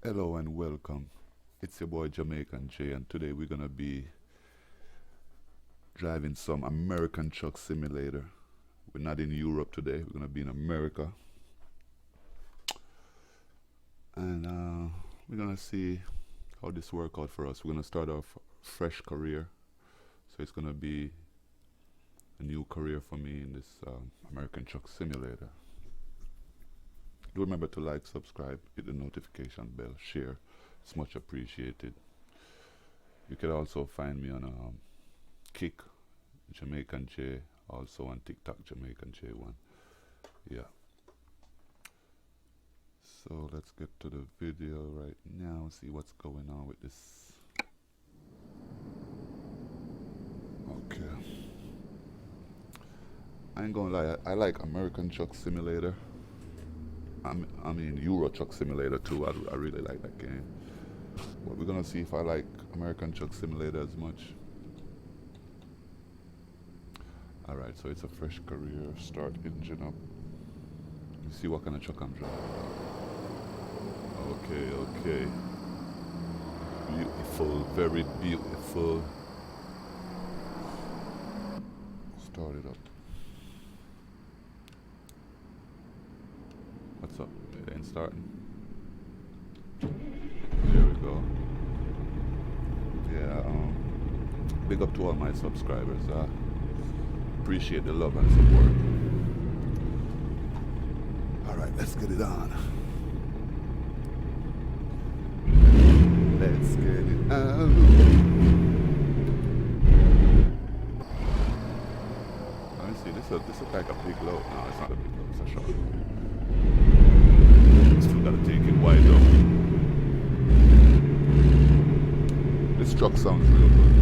Hello and welcome. It's your boy Jamaican J, and today we're gonna be driving some American Truck Simulator. We're not in Europe today, we're gonna be in America. And we're gonna see how this works out for us. We're gonna start off fresh career. So it's gonna be a new career for me in this American Truck Simulator. Do remember to like, subscribe, hit the notification bell, share. It's much appreciated. You can also find me on Kick, Jamaican J, also on TikTok, Jamaican J1. Yeah. So let's get to the video right now, see what's going on with this. Okay. I ain't gonna lie, I like American Truck Simulator. I mean Euro Truck Simulator too. I really like that game. But we're gonna see if I like American Truck Simulator as much. Alright, so it's a fresh career. Start engine up. You see what kind of truck I'm driving. Okay. Beautiful, very beautiful. Start it up. What's up? It ain't starting. There we go. Yeah, big up to all my subscribers. Appreciate the love and support. Alright, let's get it on. Let's get it on. Let me see, this is like a big load. No, it's not a big load, it's a short load. Still gotta take it wide up. This truck sounds real good.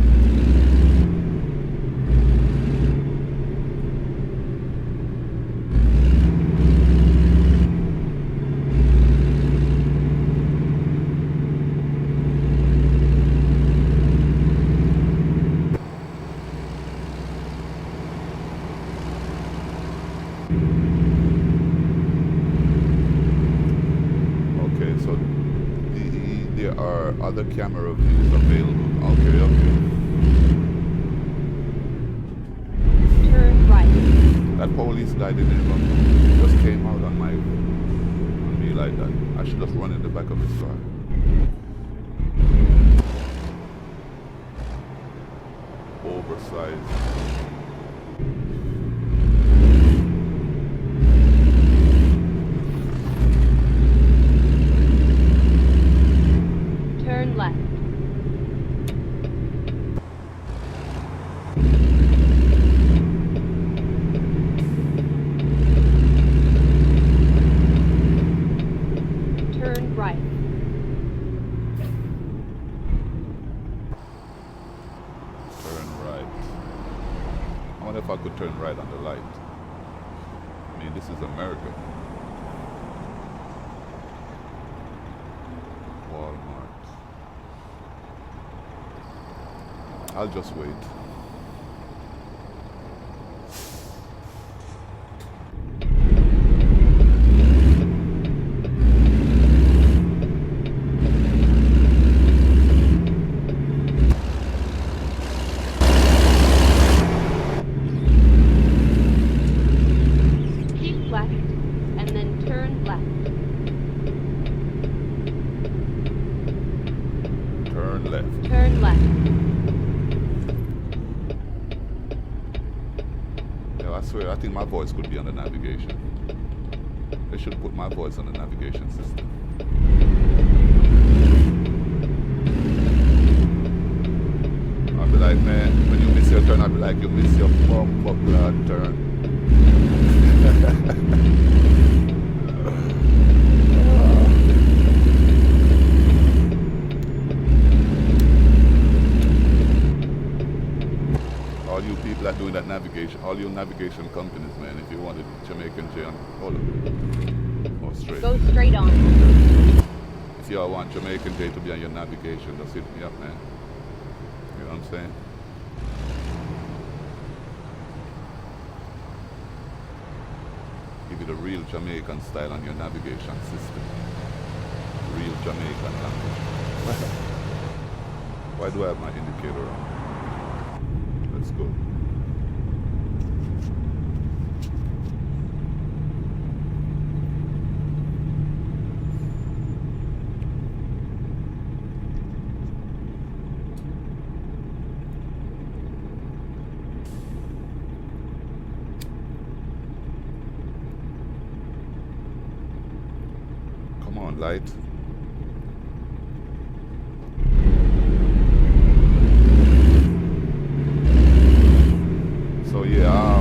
There are other camera views available. Okay. Turn right. That police guy didn't even just came out on me like that. I should just run in the back of his car. Oversized. Turn left. Turn right. Turn right. I wonder if I could turn right on the light. I mean, this is America. Walmart. I'll just wait. Keep left and then turn left. Turn left. Turn left. I swear, I think my voice could be on the navigation. They should put my voice on the navigation system. I'll be like, man, when you miss your turn, I'll be like, you miss your bump up blood turn. All you people that doing that navigation, all you navigation companies, man, if you wanted Jamaican J on, hold on. Go straight. Go straight on. If y'all want Jamaican J to be on your navigation, just hit me up, man. You know what I'm saying? Give you the real Jamaican style on your navigation system. real Jamaican language. Why do I have my indicator on? Let's go. Come on, light. So yeah,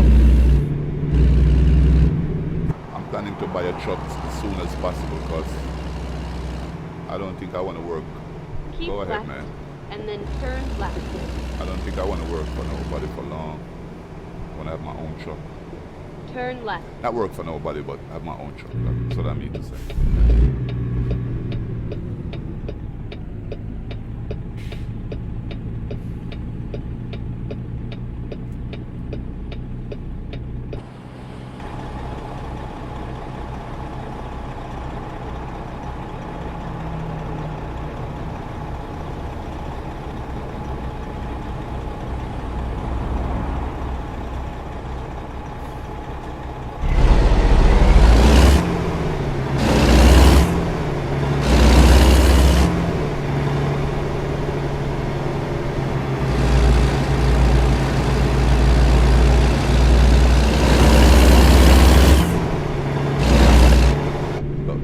I'm planning to buy a truck as soon as possible because I don't think I want to work. Keep Go ahead, left, man. and then turn left. I don't think I want to work for nobody for long. I want to have my own truck. Turn left. Not work for nobody, but have my own truck. That's what I mean to say.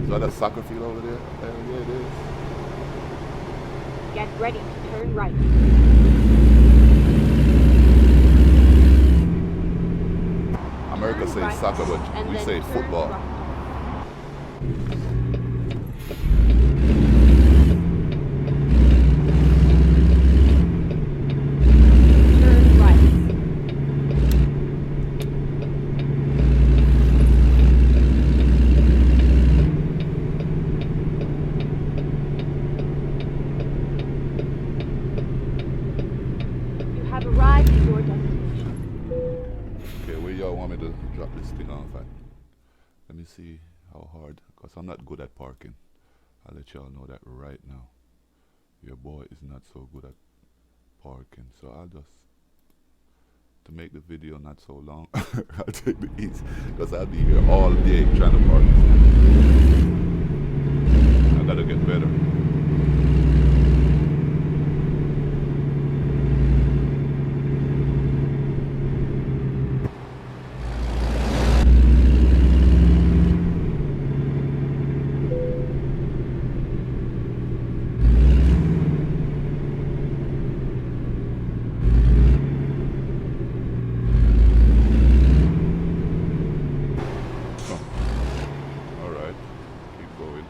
Is that a soccer field over there? Yeah, it is. Get ready to turn right. America Turn says right, soccer, but and we then say turn football. right. Turn right. You have arrived at your destination. Okay, where y'all want me to drop this thing off at? Let me see how hard, because I'm not good at parking. I'll let y'all know that right now. Your boy is not so good at parking, so I'll just, to make the video not so long, I'll take the ease, because I'll be here all day trying to park. I gotta get better. Alright, keep going.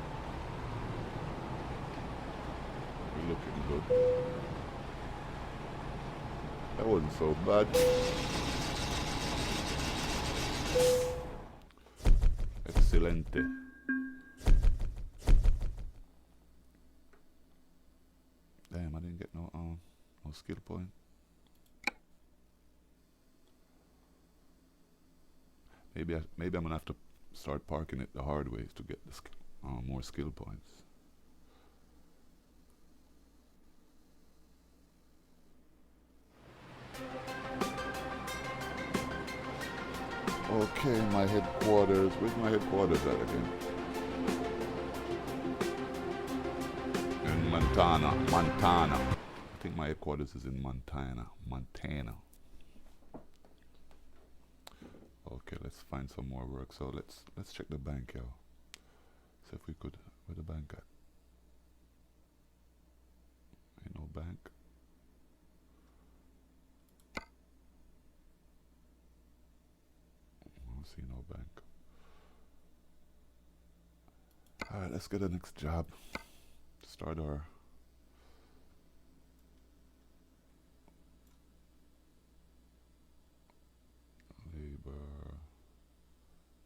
We're looking good. That wasn't so bad. Excelente. Damn, I didn't get no skill point. Maybe I'm gonna have to start parking it the hard way to get the more skill points. Okay, my headquarters. Where's my headquarters at again? In Montana. I think my headquarters is in Montana. Okay, let's find some more work. So let's check the bank, yo. See if we could. Where the bank at? Ain't no bank. I don't see no bank. Alright, let's get the next job. Start our labor.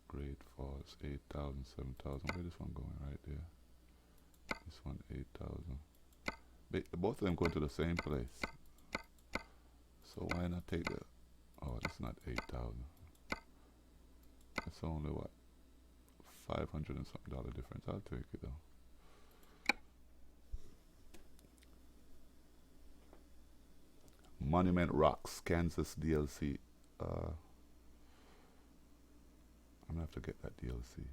Great Falls, 8,000, 7,000. Where this one going? Right there. This one 8,000. Both of them going to the same place. So why not take the? Oh, it's not 8,000. It's only what? $500 and something difference. I'll take it though. Monument Rocks, Kansas DLC. I'm gonna have to get that DLC.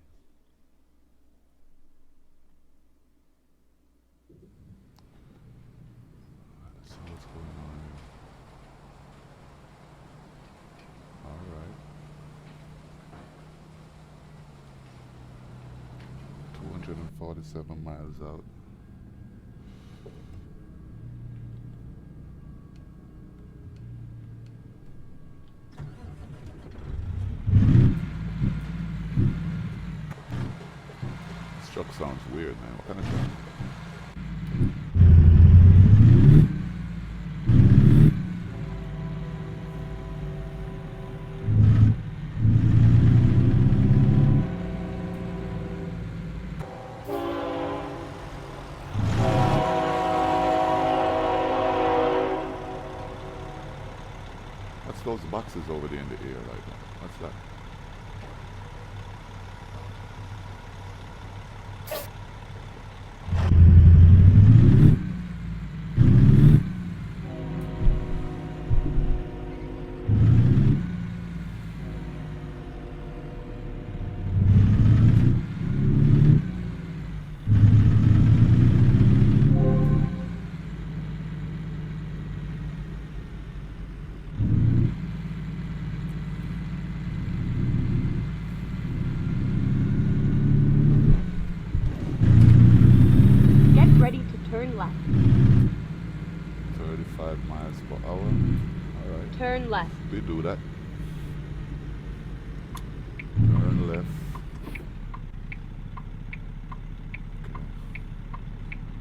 Let's see what's going on here. Alright. 247 miles out. This truck sounds weird, man. What kind of truck? What's those boxes over there in the air like that? What's that? Get ready to turn left. 35 miles per hour. Alright. Turn left. We do that. Turn left. Okay.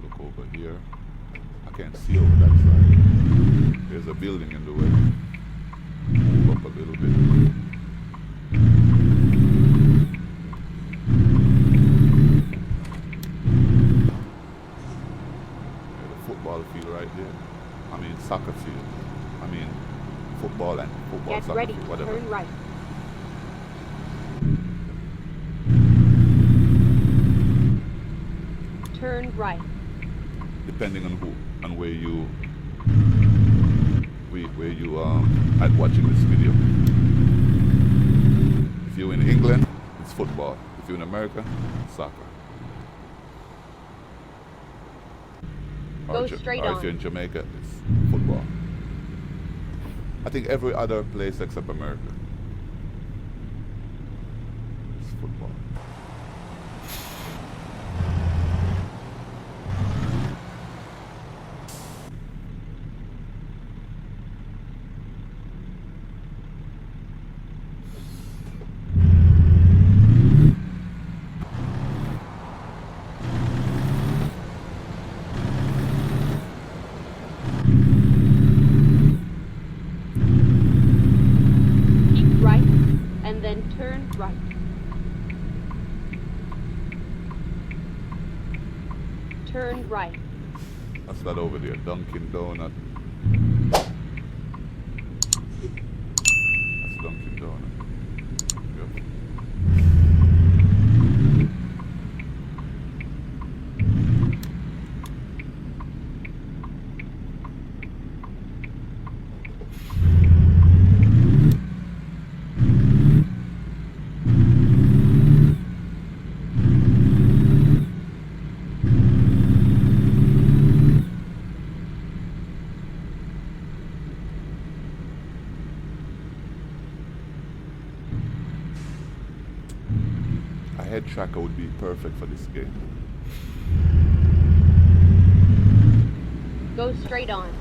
Look over here. I can't see over that side. There's a building in the way. Move up a little bit. There's a football field right there. I mean soccer field. I mean football and football Get soccer ready field, to whatever. turn right. Turn right. Depending on who and where you are watching this video. If you're in England, it's football. If you're in America, it's soccer. Go straight or on. if you're in Jamaica, it's football. I think every other place except America, it's football. Keep right and then turn right. Turn right. That's that over there, Dunkin' Donut. That's Dunkin' Donut. Yep. A head tracker would be perfect for this game. Go straight on.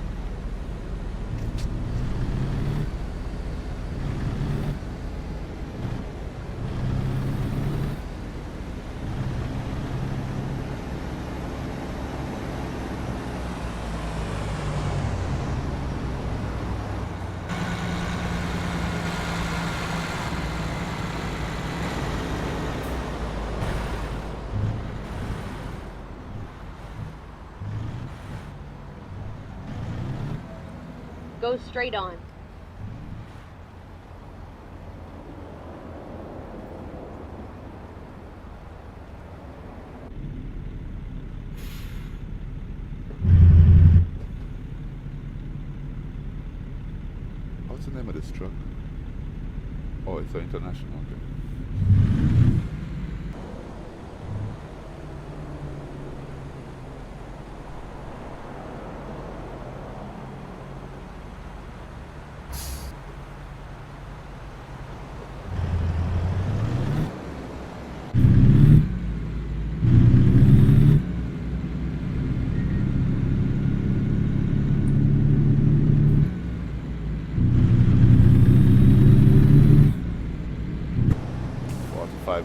Go straight on. name of this truck? Oh, it's an international. Okay.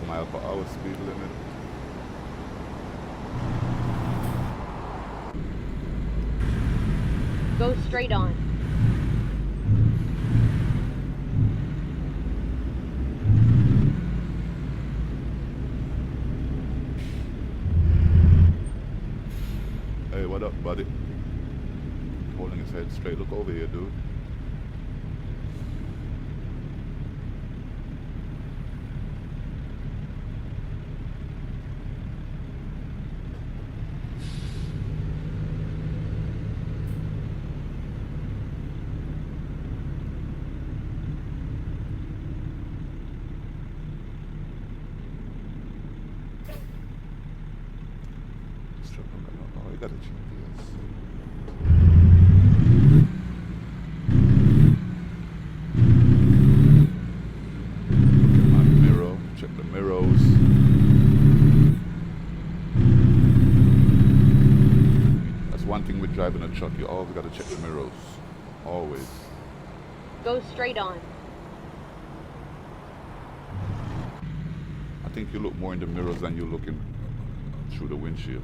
Mile/hour speed limit. Go straight on. Hey, what up, buddy? Holding his head straight. Look over here, dude. Oh, you got a GPS. My mirror. Check the mirrors. That's one thing with driving a truck. You always got to check the mirrors. Always. Go straight on. I think you look more in the mirrors than you looking through the windshield.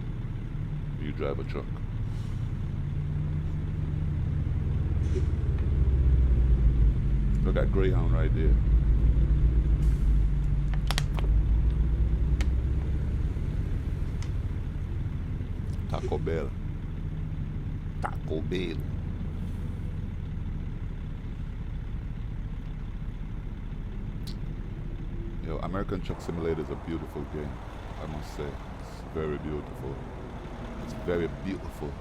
You drive a truck. Look at Greyhound right there. Taco Bell. Taco Bell. Yo, American Truck Simulator is a beautiful game, I must say. It's very beautiful. It's very beautiful.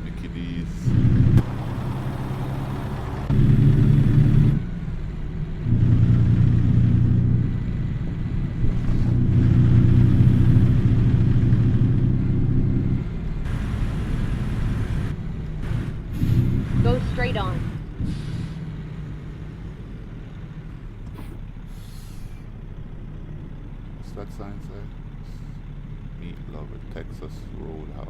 Mickey D's. Go straight on. What's that sign say? Meat Lover, Texas Roadhouse.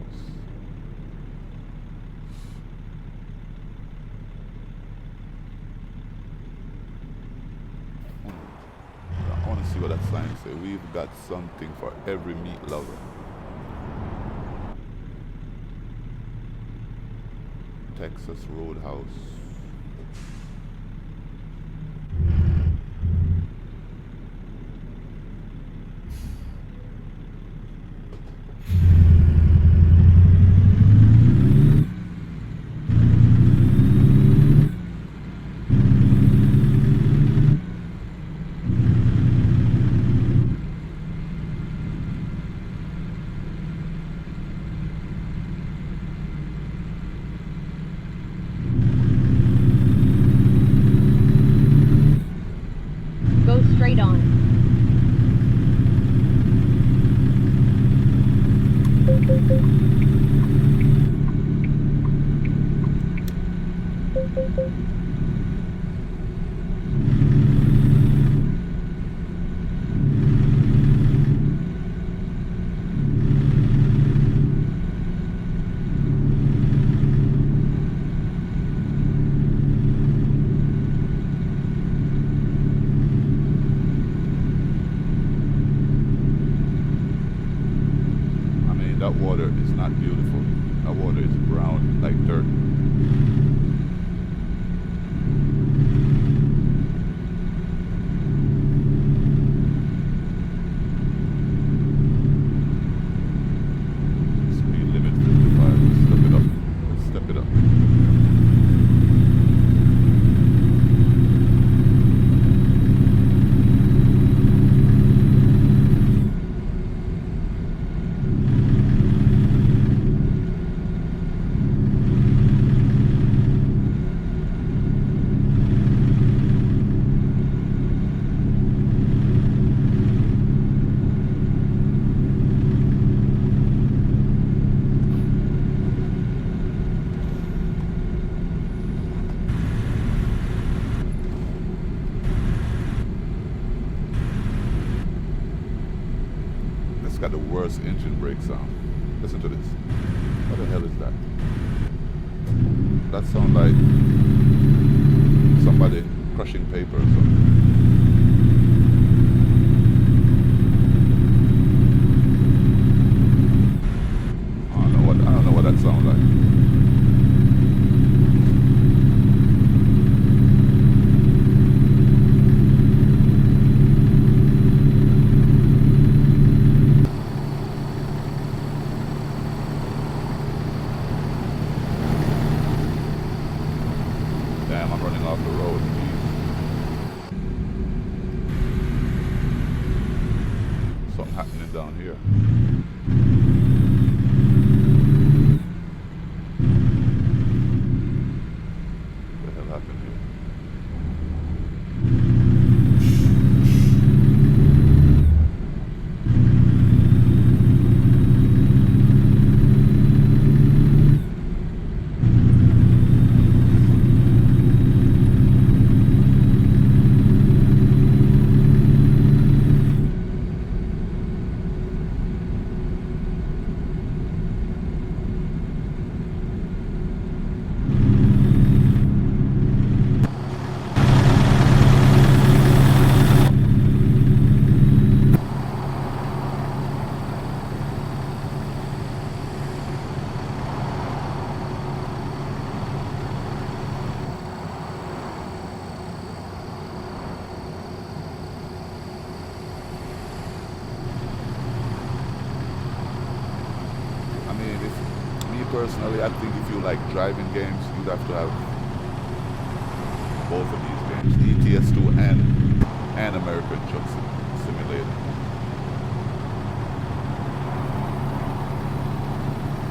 I want to see what that sign say. We've got something for every meat lover. Texas Roadhouse. Go straight on. That water is not beautiful. That water is brown like dirt. Speed limit 55. Let's look it up. It's got the worst engine brake sound. Listen to this. What the hell is that? That sounds like somebody crushing paper or something. I don't know what that sounds like. Damn, I'm running off the road. Jeez. Something happening down here. What the hell happened here? Personally, I think if you like driving games, you'd have to have both of these games, ETS2 and American Truck Simulator.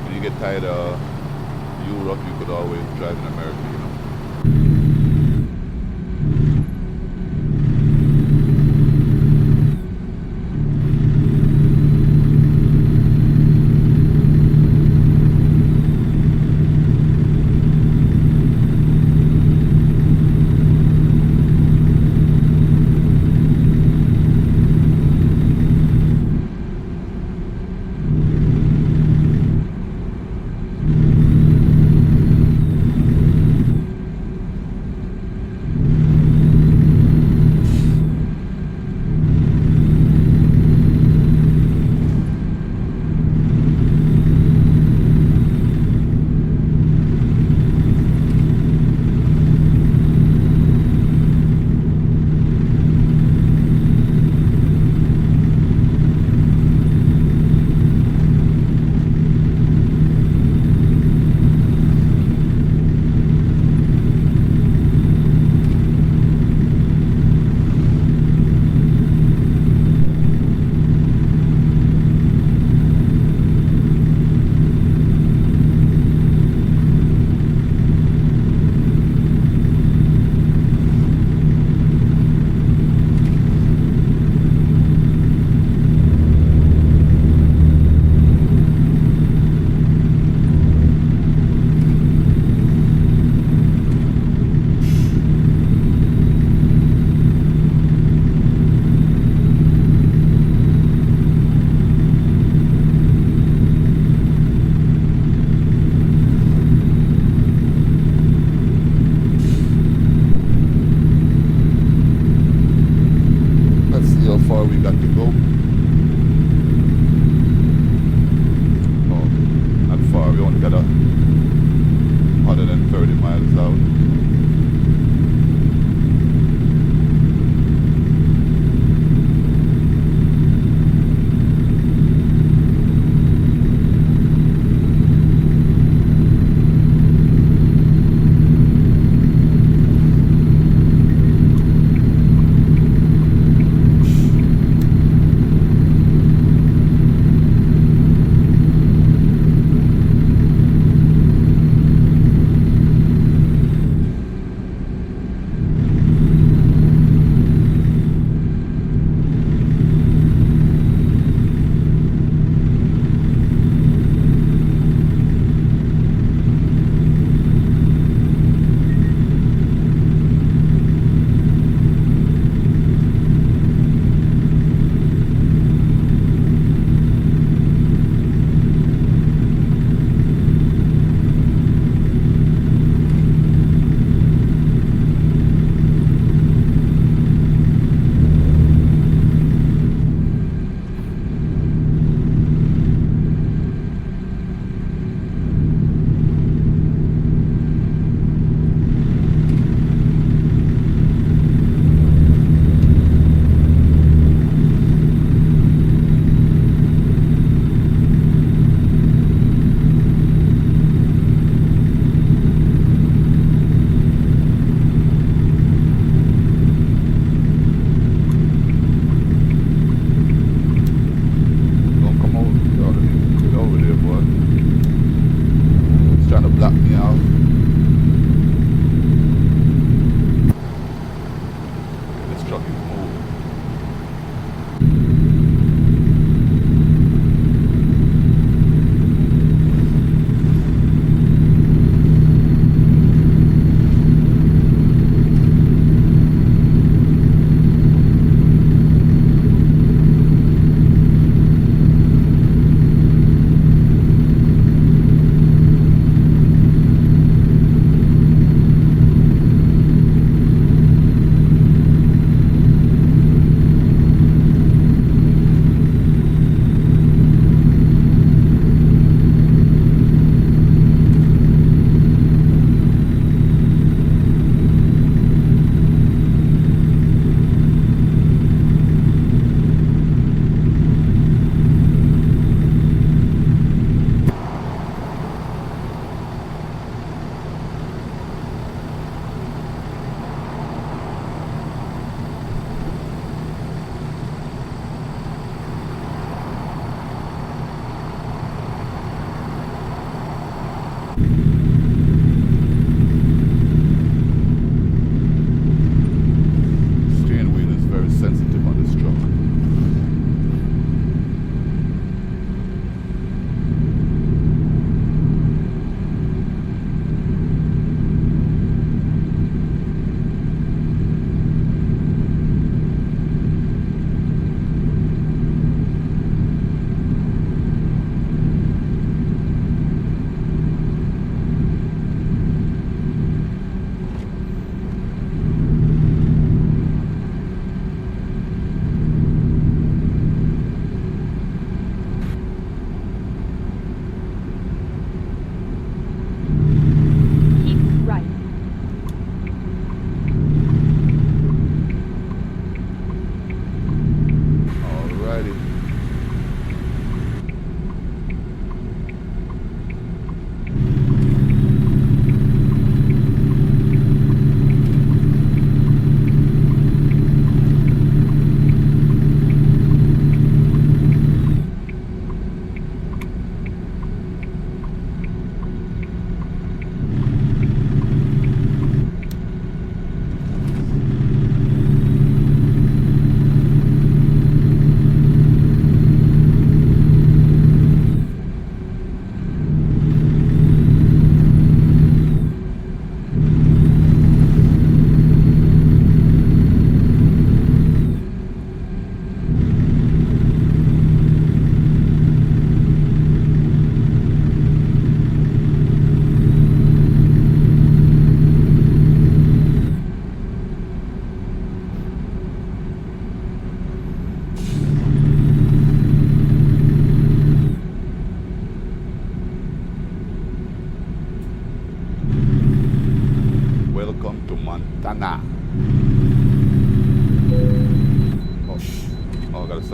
When you get tired of Europe, you could always drive in America, you know. We got to go. Oh, not far. We only got 130 miles out.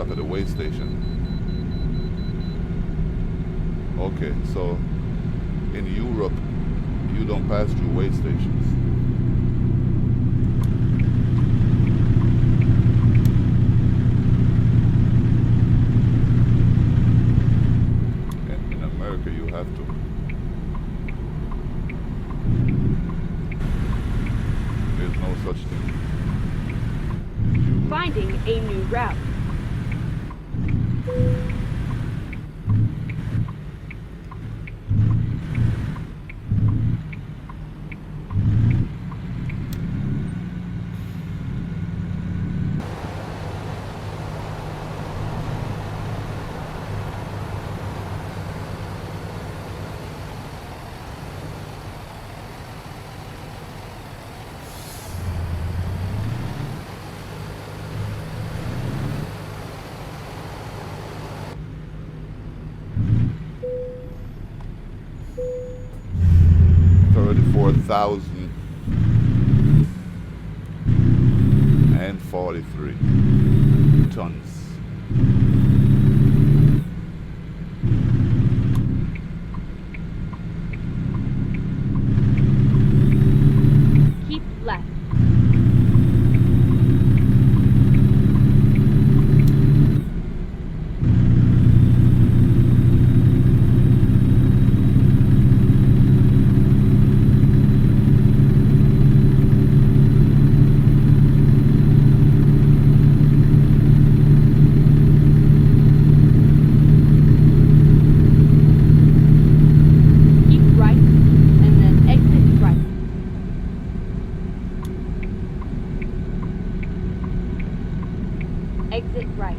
stuck at the way station. Okay, so in Europe, you don't pass through way stations. In America, you have to. There's no such thing. Finding a new route. $34,043 tons. Keep left. Exit right.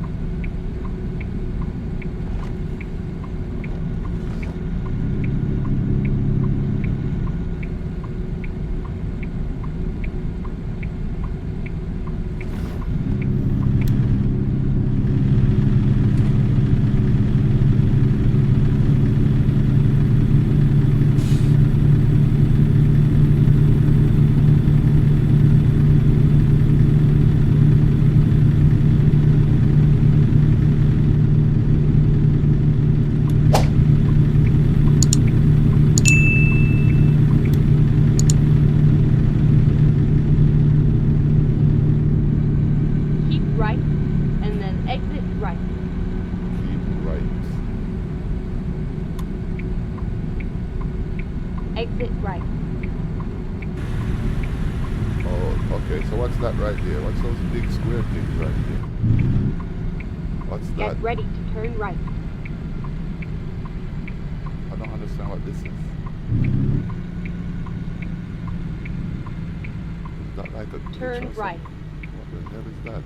Right, and then exit right. Keep right. Exit right. Oh, okay, so what's that right there? What's those big square things right there? What's that? Get ready to turn right. I don't understand what this is. Is that like a glitch or Turn something? right. What the hell is that?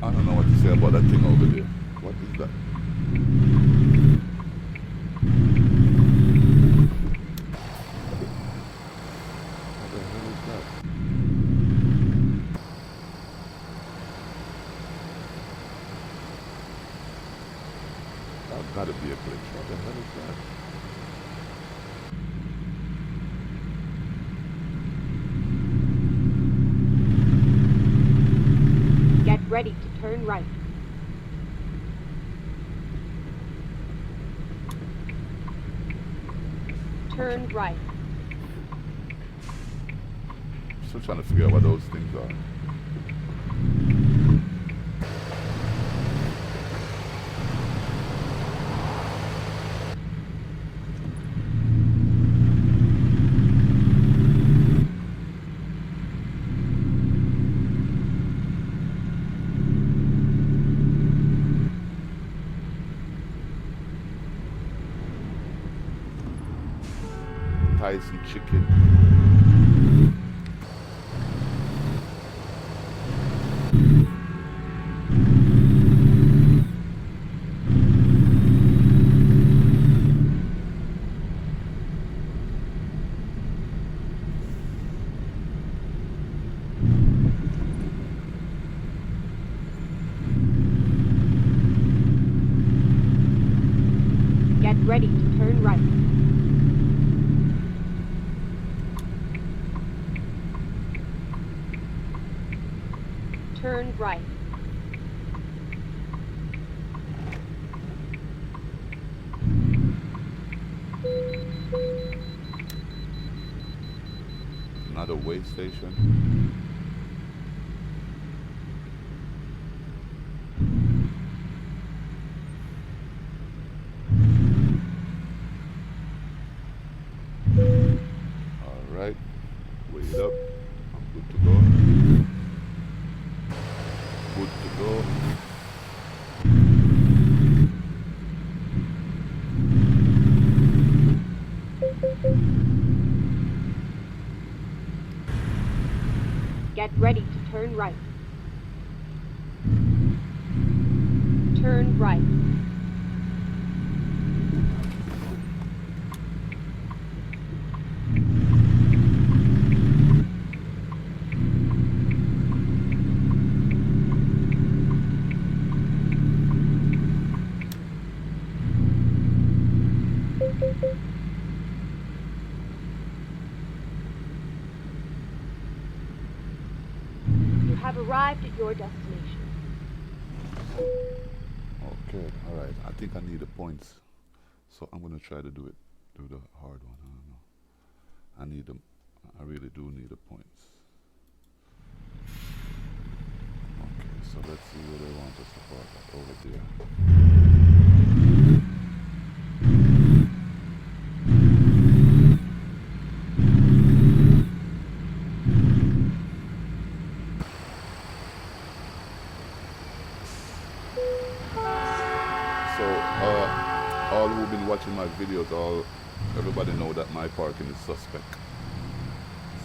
I don't know what to say about that thing over there. What is that? What the hell is that? That's gotta be a glitch. What the hell is that? Get ready to turn right. Turn right. Still trying to figure out what those things are. Tyson chicken. Get ready to turn right. Turn right. Another way station. All right, wait up. I'm good to go. Good to go. Get ready to turn right. Turn right. You have arrived at your destination. Okay, all right. I think I need the points, so I'm gonna try to do the hard one. I don't know. I need them. I really do need the points. Okay, so let's see where they want us to park at over there. So, all who've been watching my videos, everybody know that my parking is suspect.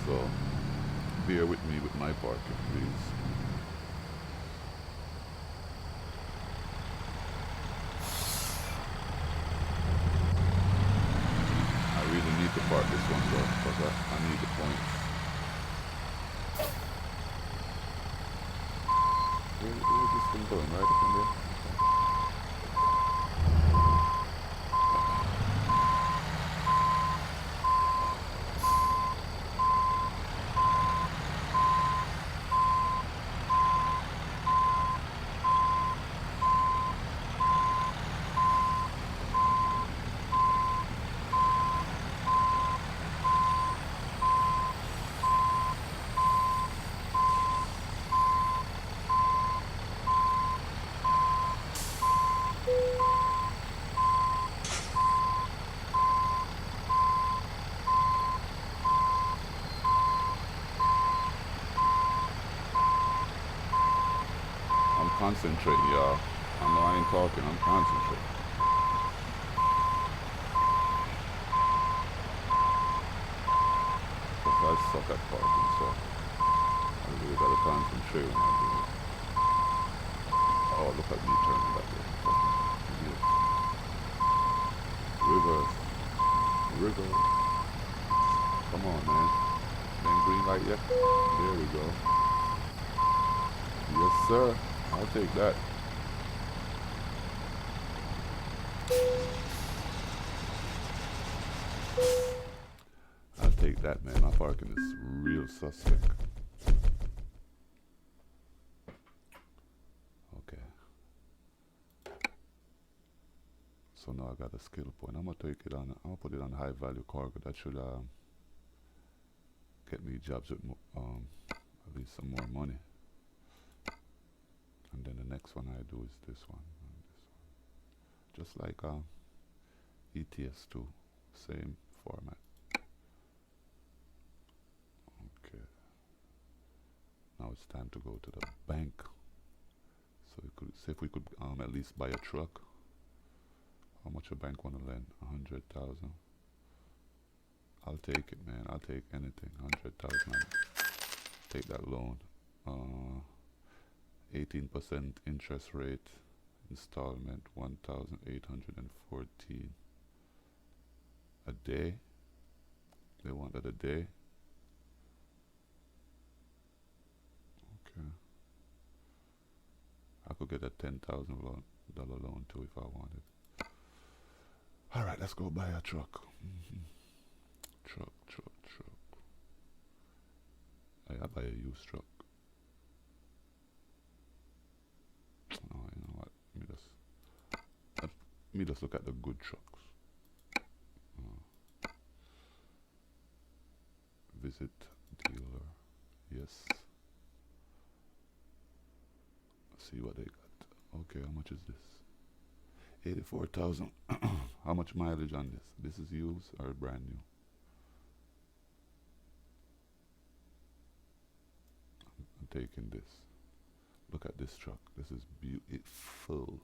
So, bear with me with my parking, please. I really need to park this one though, because I need the points. Where is this thing going? Right up in there? I'm concentrating, y'all. I know I ain't talking, I'm concentrating. Because I suck at parking, so I really gotta concentrate when I do it. Oh, look at me turning back there. Fucking idiot. Reverse. Reverse. Come on, man. Ain't green light yet? There we go. Yes, sir. I'll take that. I'll take that, man. My parking is real suspect. Okay. So now I got a skill point. I'm gonna take it on. I'm gonna put it on high value cargo. That should get me jobs with at least some more money. And then the next one I do is this one. And this one. Just like ETS2, same format. Okay. Now it's time to go to the bank. So we could see if we could at least buy a truck. How much a bank want to lend? 100,000. I'll take it, man. I'll take anything. 100,000. Take that loan. 18% interest rate. Installment 1,814 a day. They wanted a day. Okay. I could get a $10,000 loan too if I wanted. All right, let's go buy a truck. Truck. Hey, I buy a used truck. me just look at the good trucks. Visit dealer. Yes. See what they got. Okay, how much is this? 84,000. How much mileage on this? This is used or brand new? I'm taking this. Look at this truck. This is beautiful.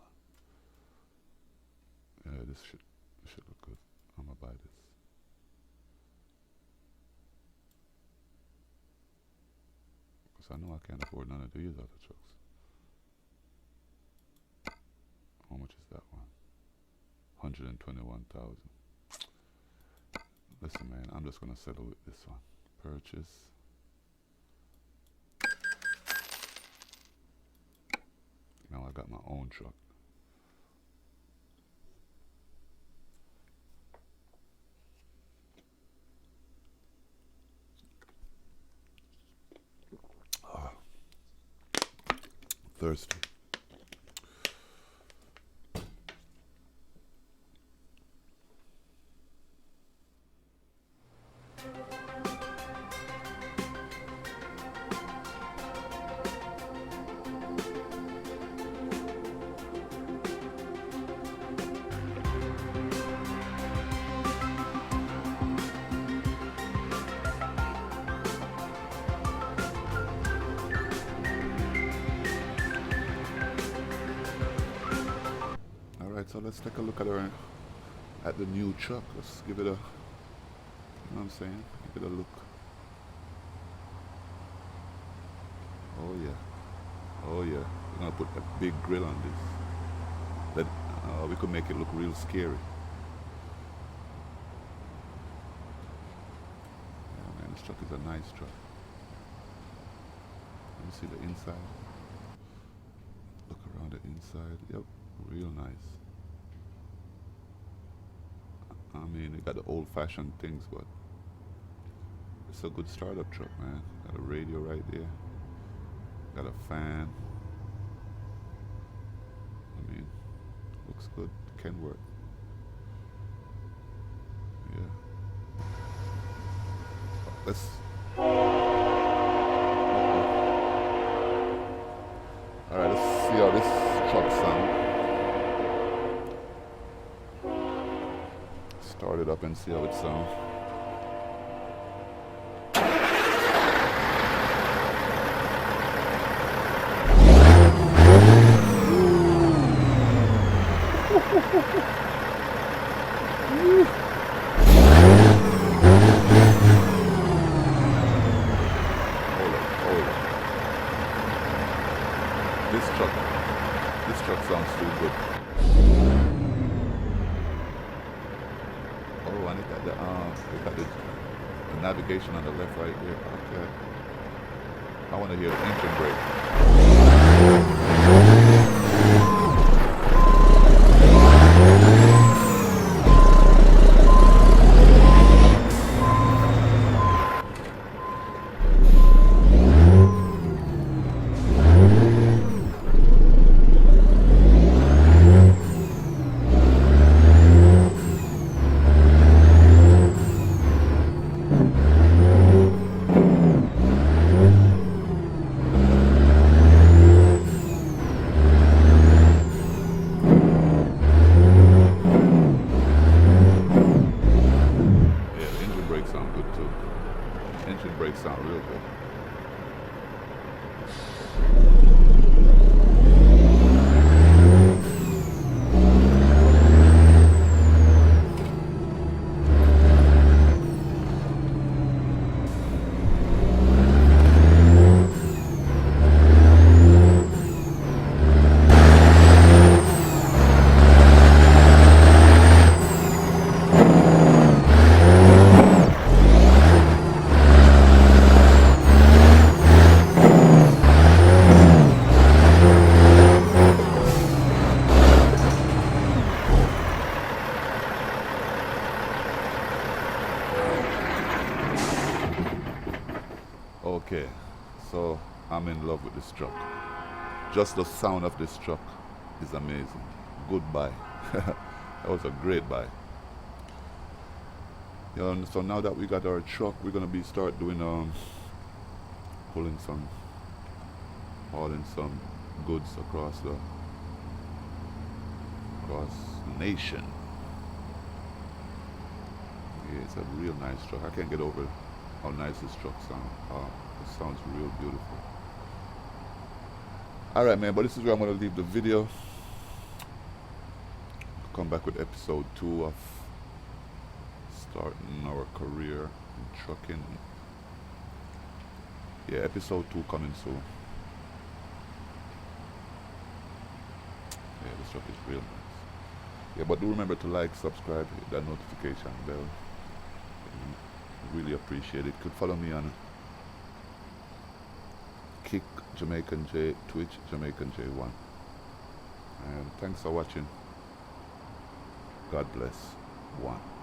Yeah, this should look good. I'm gonna buy this. Because I know I can't afford none of these other trucks. How much is that one? 121,000. Listen, man, I'm just gonna settle with this one. Purchase. Now I got my own truck. Thirsty. So let's take a look at the new truck. Let's give it a, you know what I'm saying? Give it a look. Oh yeah. Oh yeah. We're gonna put a big grill on this. That we could make it look real scary. Yeah, man, this truck is a nice truck. Let me see the inside. Look around the inside. Yep, real nice. I mean, it got the old-fashioned things, but it's a good startup truck, man. Got a radio right there. Got a fan. I mean, looks good. Can work. Yeah. Let's. All right, let's see how this truck sounds. Start it up and see how it sounds. This truck sounds too good. Oh, and it got the navigation on the left right there. Okay. I want to hear the engine brake. Engine brakes sound real good. Okay, so I'm in love with this truck. Just the sound of this truck is amazing. Goodbye. That was a great buy. So now that we got our truck, we're gonna be start doing pulling some, hauling some goods across the nation. Yeah, it's a real nice truck. I can't get over how nice this truck sounds. It sounds real beautiful. Alright, man, but this is where I'm going to leave the video. Come back with episode 2 of starting our career in trucking. Yeah, episode 2 coming soon. Yeah, this truck is real nice. Yeah, but do remember to like, subscribe, hit that notification bell. Really appreciate it. Could follow me on Kick Jamaican J, Twitch Jamaican J1. And thanks for watching. God bless. One.